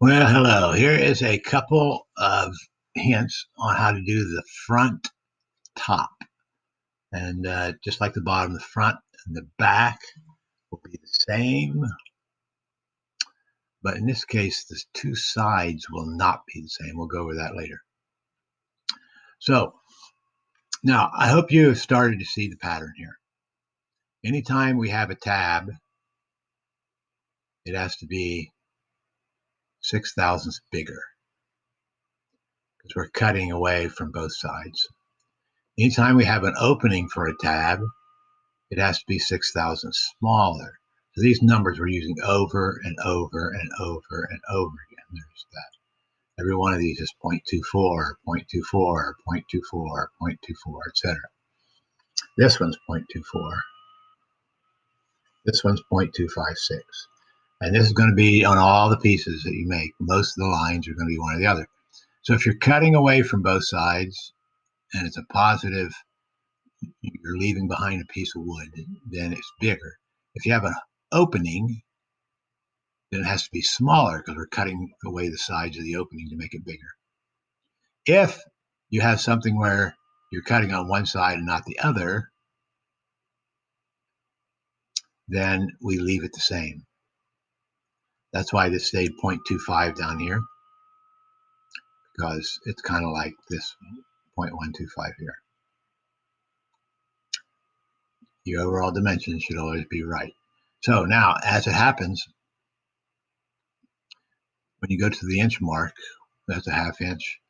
Well, hello. Here is a couple of hints on how to do the front top. And just like the bottom, the front and the back will be the same. But in this case, the two sides will not be the same. We'll go over that later. So now I hope you have started to see the pattern here. Anytime we have a tab, it has to be 6 thousandths bigger because we're cutting away from both sides. Anytime we have an opening for a tab, it has to be 6 thousandths smaller. So these numbers we're using over and over and over and over again. There's that. Every one of these is 0.24, 0.24, 0.24, 0.24, etc. This one's 0.24. This one's 0.256. And this is going to be on all the pieces that you make. Most of the lines are going to be one or the other. So if you're cutting away from both sides and it's a positive, you're leaving behind a piece of wood, then it's bigger. If you have an opening, then it has to be smaller because we're cutting away the sides of the opening to make it bigger. If you have something where you're cutting on one side and not the other, then we leave it the same. That's why this stayed 0.25 down here, because it's kind of like this 0.125 here. The overall dimension should always be right. So now, as it happens, when you go to the inch mark, that's a half inch.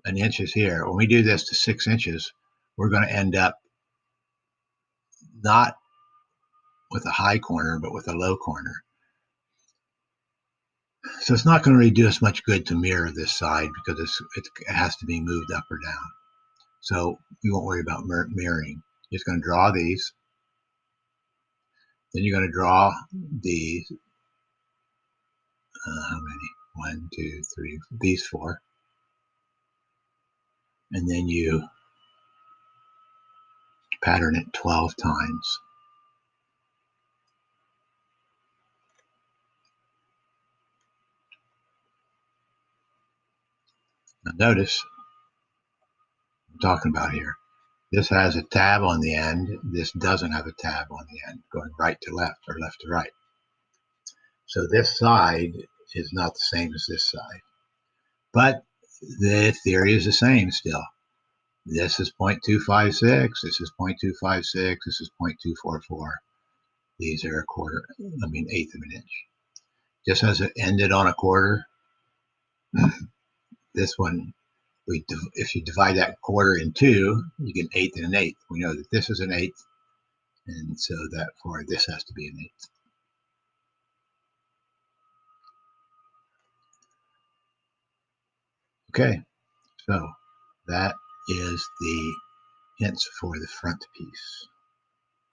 An inch is here. When we do this to 6 inches, we're going to end up not with a high corner, but with a low corner. So it's not going to really do us much good to mirror this side because it has to be moved up or down. So we won't worry about mirroring. You're just going to draw these. Then you're going to draw these. How many? 1, 2, 3, these 4. And then you pattern it 12 times. Now notice what I'm talking about here. This has a tab on the end. This doesn't have a tab on the end, going right to left or left to right. So this side is not the same as this side. But the theory is the same still. This is 0.256, this is 0.256, this is 0.244. These are eighth of an inch. Just as it ended on a quarter, this one, if you divide that quarter in two, you get an eighth and an eighth. We know that this is an eighth, and so therefore this has to be an eighth. Okay, so that is the hints for the front piece.